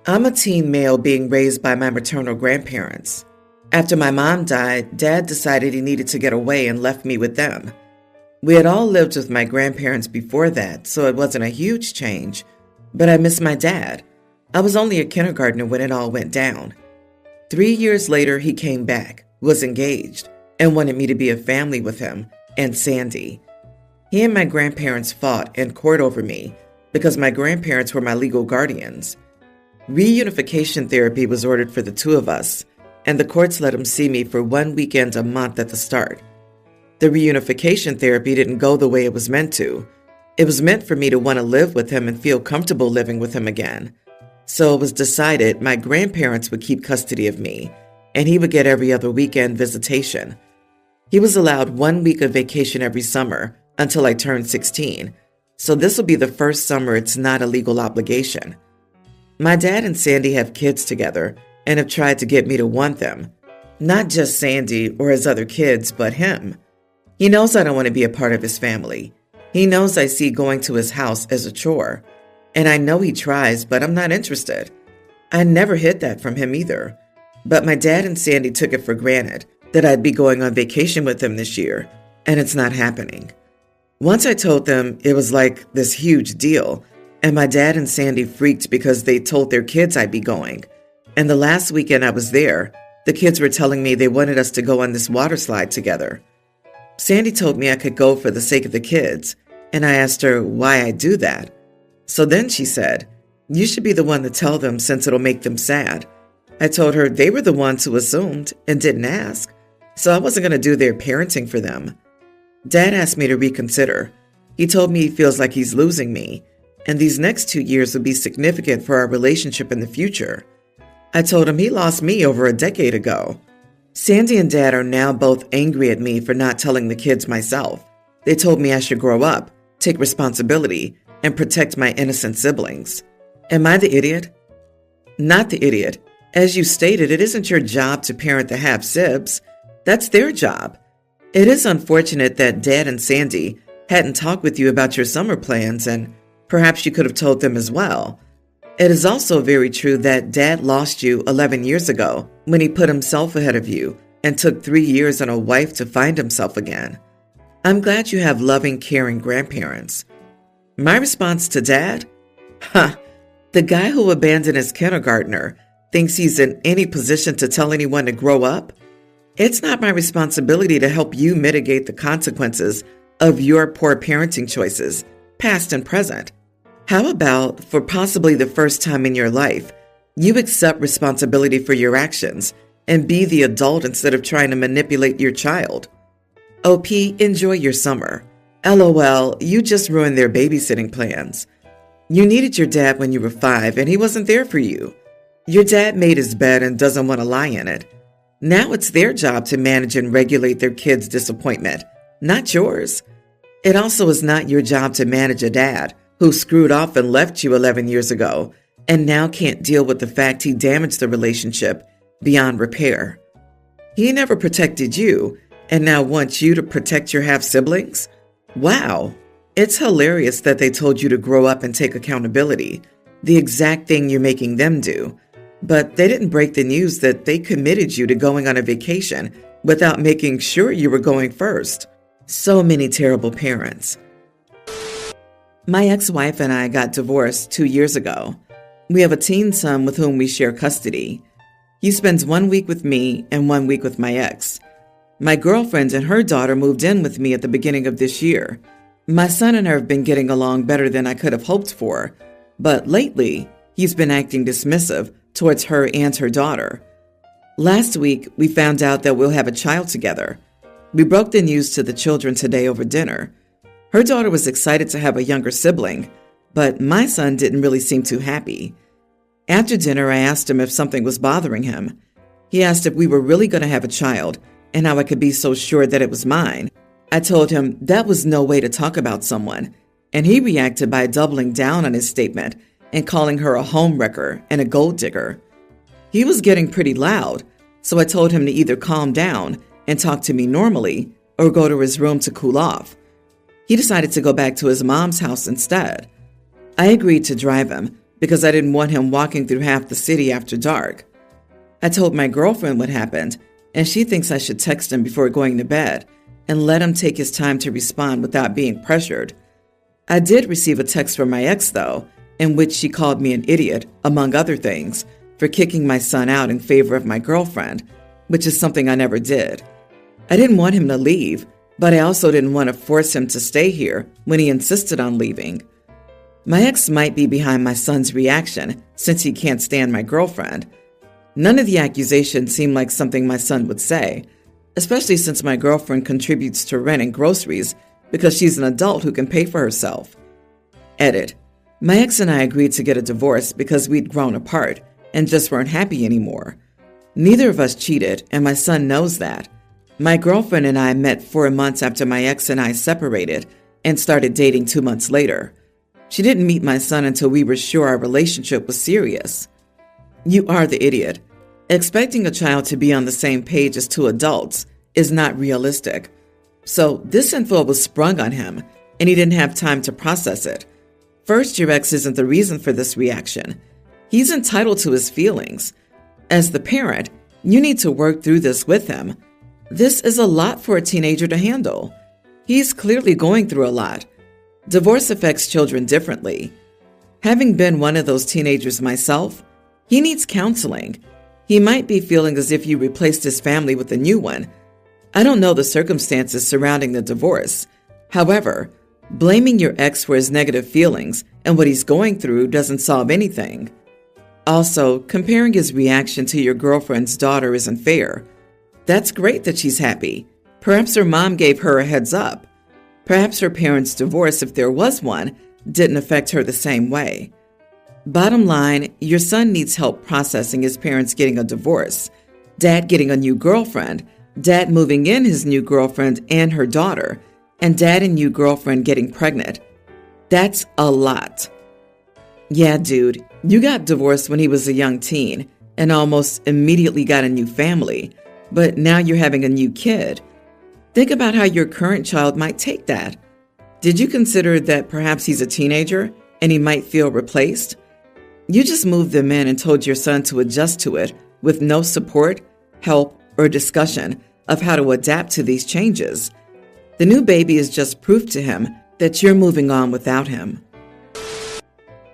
I'm a teen male being raised by my maternal grandparents. After my mom died, Dad decided he needed to get away and left me with them. We had all lived with my grandparents before that, so it wasn't a huge change, but I miss my dad. I was only a kindergartner when it all went down. 3 years later, he came back, was engaged, and wanted me to be a family with him and Sandy. He and my grandparents fought in court over me because my grandparents were my legal guardians. Reunification therapy was ordered for the two of us, and the courts let him see me for 1 weekend a month at the start. The reunification therapy didn't go the way it was meant to. It was meant for me to want to live with him and feel comfortable living with him again. So it was decided my grandparents would keep custody of me, and he would get every other weekend visitation. He was allowed 1 week of vacation every summer until I turned 16, so this will be the first summer it's not a legal obligation. My dad and Sandy have kids together and have tried to get me to want them. Not just Sandy or his other kids, but him. He knows I don't want to be a part of his family. He knows I see going to his house as a chore. And I know he tries, but I'm not interested. I never hid that from him either. But my dad and Sandy took it for granted that I'd be going on vacation with them this year, and it's not happening. Once I told them, it was like this huge deal, and my dad and Sandy freaked because they told their kids I'd be going. And the last weekend I was there, the kids were telling me they wanted us to go on this water slide together. Sandy told me I could go for the sake of the kids, and I asked her why I'd do that. So then she said, "You should be the one to tell them since it'll make them sad." I told her they were the ones who assumed and didn't ask, so I wasn't going to do their parenting for them. Dad asked me to reconsider. He told me he feels like he's losing me, and these next 2 years would be significant for our relationship in the future. I told him he lost me over a decade ago. Sandy and Dad are now both angry at me for not telling the kids myself. They told me I should grow up, take responsibility, and protect my innocent siblings. Am I the idiot? Not the idiot. As you stated, it isn't your job to parent the half-sibs. That's their job. It is unfortunate that Dad and Sandy hadn't talked with you about your summer plans, and perhaps you could have told them as well. It is also very true that Dad lost you 11 years ago when he put himself ahead of you and took 3 years and a wife to find himself again. I'm glad you have loving, caring grandparents. My response to Dad? The guy who abandoned his kindergartner thinks he's in any position to tell anyone to grow up? It's not my responsibility to help you mitigate the consequences of your poor parenting choices, past and present. How about, for possibly the first time in your life, you accept responsibility for your actions and be the adult instead of trying to manipulate your child? OP, enjoy your summer. LOL, you just ruined their babysitting plans. You needed your dad when you were 5 and he wasn't there for you. Your dad made his bed and doesn't want to lie in it. Now it's their job to manage and regulate their kids' disappointment, not yours. It also is not your job to manage a dad who screwed off and left you 11 years ago and now can't deal with the fact he damaged the relationship beyond repair. He never protected you and now wants you to protect your half-siblings? Wow. It's hilarious that they told you to grow up and take accountability, the exact thing you're making them do. But they didn't break the news that they committed you to going on a vacation without making sure you were going first. So many terrible parents. My ex-wife and I got divorced 2 years ago. We have a teen son with whom we share custody. He spends 1 week with me and 1 week with my ex. My girlfriend and her daughter moved in with me at the beginning of this year. My son and her have been getting along better than I could have hoped for, but lately he's been acting dismissive towards her and her daughter. Last week, we found out that we'll have a child together. We broke the news to the children today over dinner. Her daughter was excited to have a younger sibling, but my son didn't really seem too happy. After dinner, I asked him if something was bothering him. He asked if we were really going to have a child and how I could be so sure that it was mine. I told him that was no way to talk about someone, and he reacted by doubling down on his statement and calling her a homewrecker and a gold digger. He was getting pretty loud, so I told him to either calm down and talk to me normally or go to his room to cool off. He decided to go back to his mom's house instead. I agreed to drive him, because I didn't want him walking through half the city after dark. I told my girlfriend what happened, and she thinks I should text him before going to bed and let him take his time to respond without being pressured. I did receive a text from my ex, though, in which she called me an idiot, among other things, for kicking my son out in favor of my girlfriend, which is something I never did. I didn't want him to leave, but I also didn't want to force him to stay here when he insisted on leaving. My ex might be behind my son's reaction since he can't stand my girlfriend. None of the accusations seem like something my son would say, especially since my girlfriend contributes to rent and groceries because she's an adult who can pay for herself. Edit. My ex and I agreed to get a divorce because we'd grown apart and just weren't happy anymore. Neither of us cheated, and my son knows that. My girlfriend and I met 4 months after my ex and I separated and started dating 2 months later. She didn't meet my son until we were sure our relationship was serious. You are the idiot. Expecting a child to be on the same page as 2 adults is not realistic. So this info was sprung on him, and he didn't have time to process it. First, your ex isn't the reason for this reaction. He's entitled to his feelings. As the parent, you need to work through this with him. This is a lot for a teenager to handle. He's clearly going through a lot. Divorce affects children differently. Having been one of those teenagers myself, he needs counseling. He might be feeling as if you replaced his family with a new one. I don't know the circumstances surrounding the divorce. However, blaming your ex for his negative feelings and what he's going through doesn't solve anything. Also, comparing his reaction to your girlfriend's daughter isn't fair. That's great that she's happy. Perhaps her mom gave her a heads up. Perhaps her parents' divorce, if there was one, didn't affect her the same way. Bottom line, your son needs help processing his parents getting a divorce, dad getting a new girlfriend, dad moving in his new girlfriend and her daughter, and dad and new girlfriend getting pregnant. That's a lot. Yeah, dude, you got divorced when he was a young teen and almost immediately got a new family, but now you're having a new kid. Think about how your current child might take that. Did you consider that perhaps he's a teenager and he might feel replaced? You just moved them in and told your son to adjust to it with no support, help, or discussion of how to adapt to these changes. The new baby is just proof to him that you're moving on without him.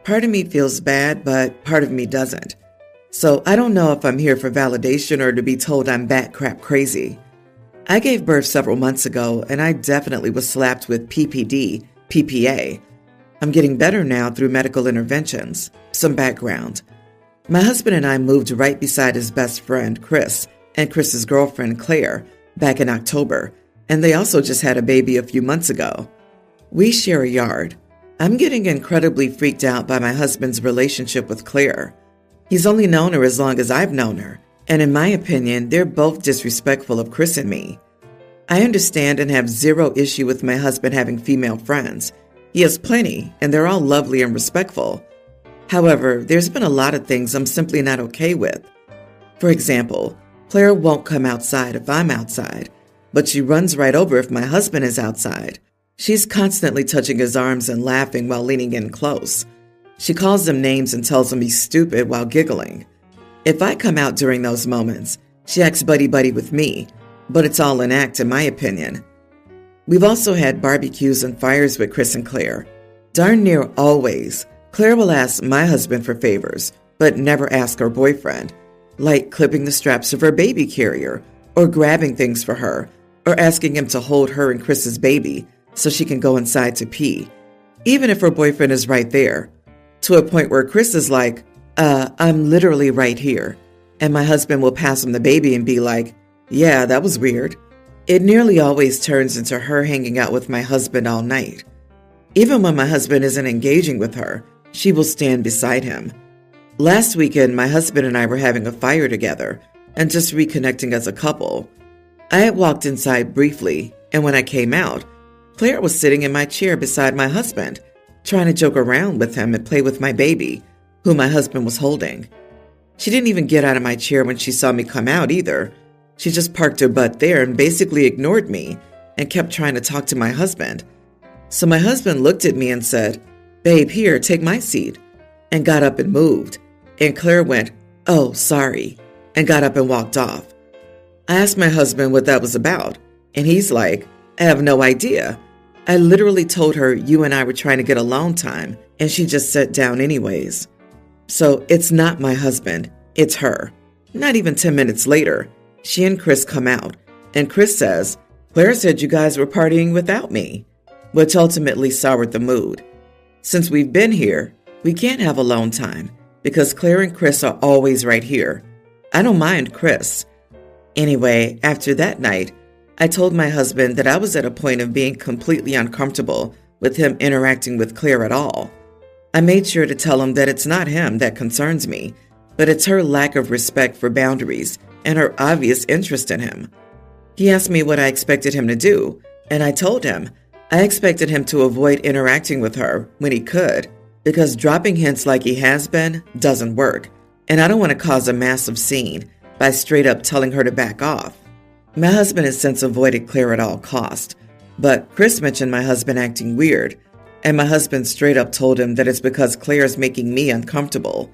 Part of me feels bad, but part of me doesn't. So I don't know if I'm here for validation or to be told I'm bat crap crazy. I gave birth several months ago, and I definitely was slapped with PPD, PPA. I'm getting better now through medical interventions. Some background. My husband and I moved right beside his best friend, Chris, and Chris's girlfriend, Claire, back in October, and they also just had a baby a few months ago. We share a yard. I'm getting incredibly freaked out by my husband's relationship with Claire. He's only known her as long as I've known her, and in my opinion, they're both disrespectful of Chris and me. I understand and have zero issue with my husband having female friends. He has plenty, and they're all lovely and respectful. However, there's been a lot of things I'm simply not okay with. For example, Claire won't come outside if I'm outside, but she runs right over if my husband is outside. She's constantly touching his arms and laughing while leaning in close. She calls him names and tells him he's stupid while giggling. If I come out during those moments, she acts buddy-buddy with me, but it's all an act in my opinion. We've also had barbecues and fires with Chris and Claire. Darn near always, Claire will ask my husband for favors, but never ask her boyfriend, like clipping the straps of her baby carrier, or grabbing things for her, or asking him to hold her and Chris's baby so she can go inside to pee, even if her boyfriend is right there, to a point where Chris is like, I'm literally right here, and my husband will pass him the baby and be like, yeah, that was weird. It nearly always turns into her hanging out with my husband all night. Even when my husband isn't engaging with her, she will stand beside him. Last weekend, my husband and I were having a fire together and just reconnecting as a couple. I had walked inside briefly, and when I came out, Claire was sitting in my chair beside my husband, trying to joke around with him and play with my baby, who my husband was holding. She didn't even get out of my chair when she saw me come out either. She just parked her butt there and basically ignored me and kept trying to talk to my husband. So my husband looked at me and said, "Babe, here, take my seat." and got up and moved. And Claire went, "Oh, sorry," and got up and walked off. I asked my husband what that was about, and he's like, "I have no idea. I literally told her you and I were trying to get alone time, and she just sat down anyways." So it's not my husband, it's her. Not even 10 minutes later, she and Chris come out, and Chris says, "Claire said you guys were partying without me," which ultimately soured the mood. Since we've been here, we can't have alone time because Claire and Chris are always right here. I don't mind Chris. Anyway, after that night, I told my husband that I was at a point of being completely uncomfortable with him interacting with Claire at all. I made sure to tell him that it's not him that concerns me, but it's her lack of respect for boundaries and her obvious interest in him. He asked me what I expected him to do, and I told him I expected him to avoid interacting with her when he could, because dropping hints like he has been doesn't work, and I don't want to cause a massive scene by straight up telling her to back off. My husband has since avoided Claire at all cost, but Chris mentioned my husband acting weird, and my husband straight up told him that it's because Claire's making me uncomfortable.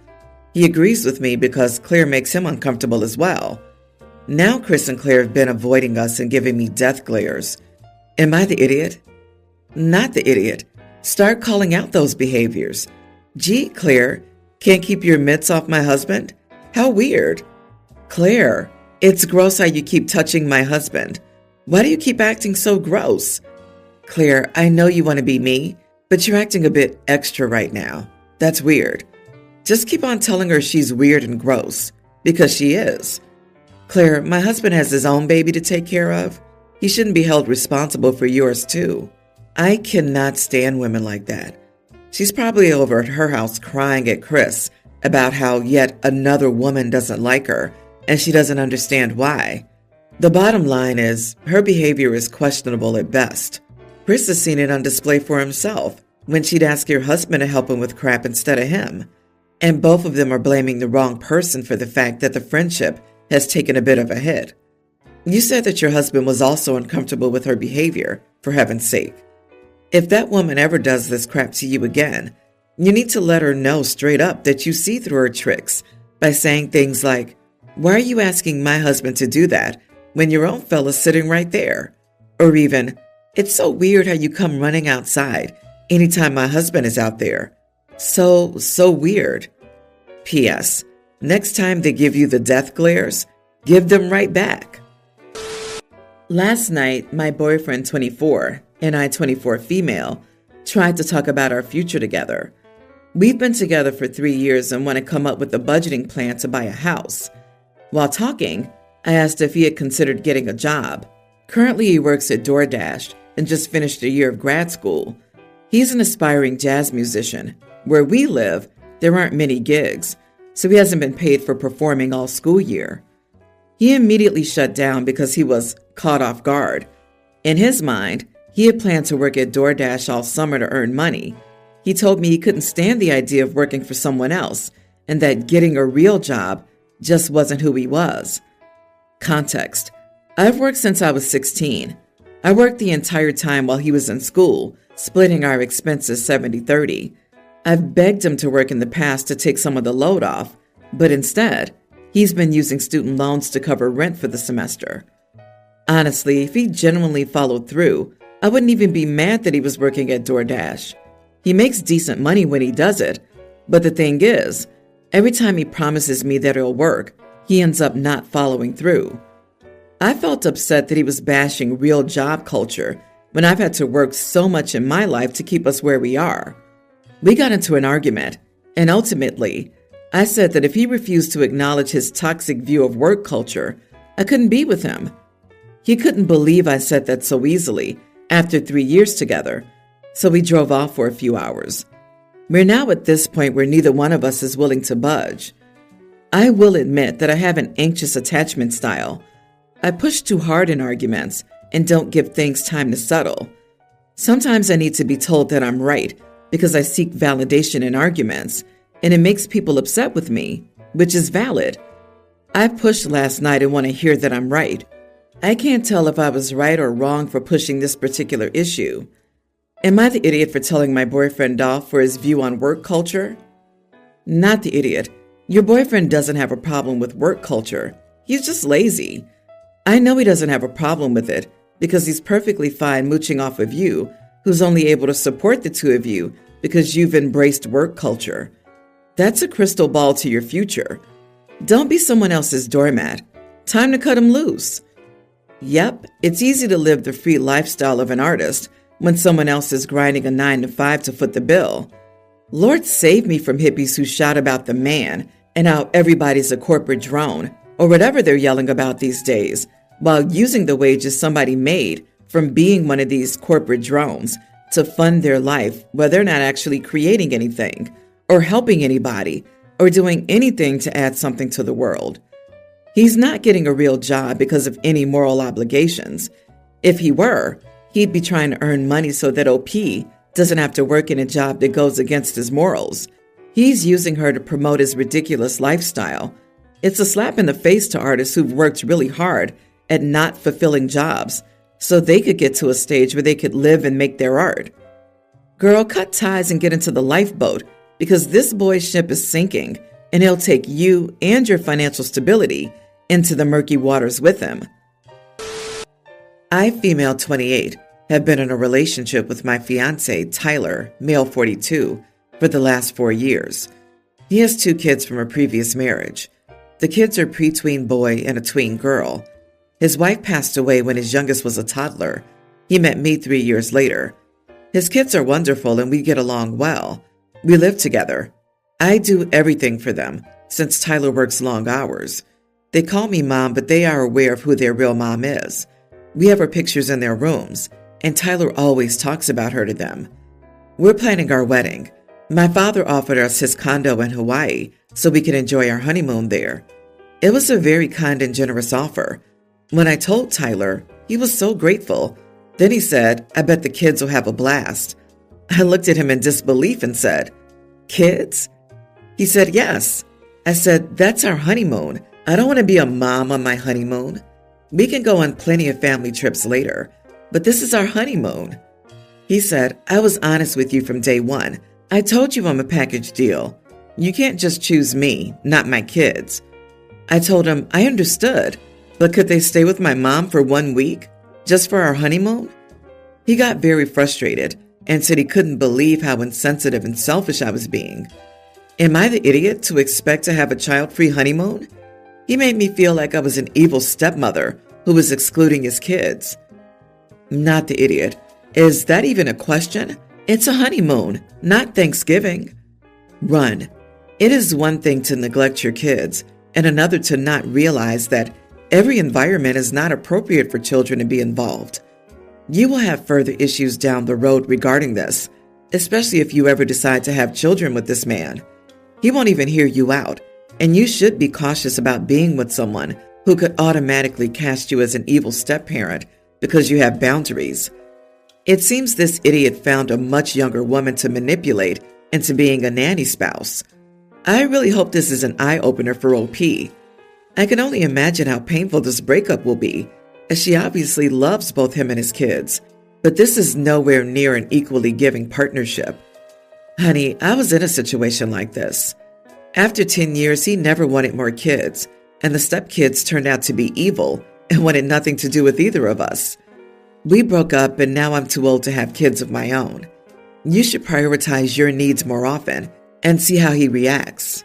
He agrees with me because Claire makes him uncomfortable as well. Now Chris and Claire have been avoiding us and giving me death glares. Am I the idiot? Not the idiot. Start calling out those behaviors. Gee, Claire, can't keep your mitts off my husband? How weird. Claire, it's gross how you keep touching my husband. Why do you keep acting so gross? Claire, I know you want to be me, but you're acting a bit extra right now. That's weird. Just keep on telling her she's weird and gross, because she is. Claire, my husband has his own baby to take care of. He shouldn't be held responsible for yours too. I cannot stand women like that. She's probably over at her house crying at Chris about how yet another woman doesn't like her, and she doesn't understand why. The bottom line is, her behavior is questionable at best. Chris has seen it on display for himself when she'd ask your husband to help him with crap instead of him. And both of them are blaming the wrong person for the fact that the friendship has taken a bit of a hit. You said that your husband was also uncomfortable with her behavior, for heaven's sake. If that woman ever does this crap to you again, you need to let her know straight up that you see through her tricks by saying things like, "Why are you asking my husband to do that when your own fella's sitting right there?" Or even, "It's so weird how you come running outside anytime my husband is out there. So weird." P.S. Next time they give you the death glares, give them right back. Last night, my boyfriend, 24, and I, 24 female, tried to talk about our future together. We've been together for 3 years and want to come up with a budgeting plan to buy a house. While talking, I asked if he had considered getting a job. Currently, he works at DoorDash and just finished a year of grad school. He's an aspiring jazz musician. Where we live, there aren't many gigs, so he hasn't been paid for performing all school year. He immediately shut down because he was caught off guard. In his mind, he had planned to work at DoorDash all summer to earn money. He told me he couldn't stand the idea of working for someone else and that getting a real job just wasn't who he was. Context: I've worked since I was 16. I worked the entire time while he was in school, splitting our expenses 70-30. I've begged him to work in the past to take some of the load off, but instead, he's been using student loans to cover rent for the semester. Honestly, if he genuinely followed through, I wouldn't even be mad that he was working at DoorDash. He makes decent money when he does it, but the thing is, every time he promises me that it'll work, he ends up not following through. I felt upset that he was bashing real job culture when I've had to work so much in my life to keep us where we are. We got into an argument, and ultimately, I said that if he refused to acknowledge his toxic view of work culture, I couldn't be with him. He couldn't believe I said that so easily after 3 years together, so we drove off for a few hours. We're now at this point where neither one of us is willing to budge. I will admit that I have an anxious attachment style. I push too hard in arguments and don't give things time to settle. Sometimes I need to be told that I'm right because I seek validation in arguments, and it makes people upset with me, which is valid. I pushed last night and want to hear that I'm right. I can't tell if I was right or wrong for pushing this particular issue. Am I the idiot for telling my boyfriend off for his view on work culture? Not the idiot. Your boyfriend doesn't have a problem with work culture. He's just lazy. I know he doesn't have a problem with it because he's perfectly fine mooching off of you, who's only able to support the two of you because you've embraced work culture. That's a crystal ball to your future. Don't be someone else's doormat. Time to cut him loose. Yep, it's easy to live the free lifestyle of an artist when someone else is grinding a 9-to-5 to foot the bill. Lord save me from hippies who shout about the man and how everybody's a corporate drone, or whatever they're yelling about these days, while using the wages somebody made from being one of these corporate drones to fund their life while they're not actually creating anything, or helping anybody, or doing anything to add something to the world. He's not getting a real job because of any moral obligations. If he were, he'd be trying to earn money so that OP doesn't have to work in a job that goes against his morals. He's using her to promote his ridiculous lifestyle. It's a slap in the face to artists who've worked really hard at not fulfilling jobs so they could get to a stage where they could live and make their art. Girl, cut ties and get into the lifeboat because this boy's ship is sinking and he'll take you and your financial stability into the murky waters with him. I, female 28, have been in a relationship with my fiancé, Tyler, male 42, for the last 4 years. He has 2 kids from a previous marriage. The kids are a pre-tween boy and a tween girl. His wife passed away when his youngest was a toddler. He met me 3 years later. His kids are wonderful and we get along well. We live together. I do everything for them since Tyler works long hours. They call me mom, but they are aware of who their real mom is. We have her pictures in their rooms, and Tyler always talks about her to them. We're planning our wedding. My father offered us his condo in Hawaii so we could enjoy our honeymoon there. It was a very kind and generous offer. When I told Tyler, he was so grateful. Then he said, I bet the kids will have a blast. I looked at him in disbelief and said, Kids? He said, yes. I said, that's our honeymoon. I don't want to be a mom on my honeymoon. We can go on plenty of family trips later, but this is our honeymoon. He said, I was honest with you from day one. I told you I'm a package deal. You can't just choose me, not my kids. I told him I understood, but could they stay with my mom for 1 week, just for our honeymoon? He got very frustrated and said he couldn't believe how insensitive and selfish I was being. Am I the idiot to expect to have a child-free honeymoon? He made me feel like I was an evil stepmother who was excluding his kids. Not the idiot. Is that even a question? It's a honeymoon, not Thanksgiving. Run. It is one thing to neglect your kids and another to not realize that every environment is not appropriate for children to be involved. You will have further issues down the road regarding this, especially if you ever decide to have children with this man. He won't even hear you out, and you should be cautious about being with someone who could automatically cast you as an evil step-parent because you have boundaries. It seems this idiot found a much younger woman to manipulate into being a nanny spouse. I really hope this is an eye-opener for OP. I can only imagine how painful this breakup will be, as she obviously loves both him and his kids, but this is nowhere near an equally giving partnership. Honey, I was in a situation like this. After 10 years, he never wanted more kids, and the stepkids turned out to be evil and wanted nothing to do with either of us. We broke up, and now I'm too old to have kids of my own. You should prioritize your needs more often and see how he reacts.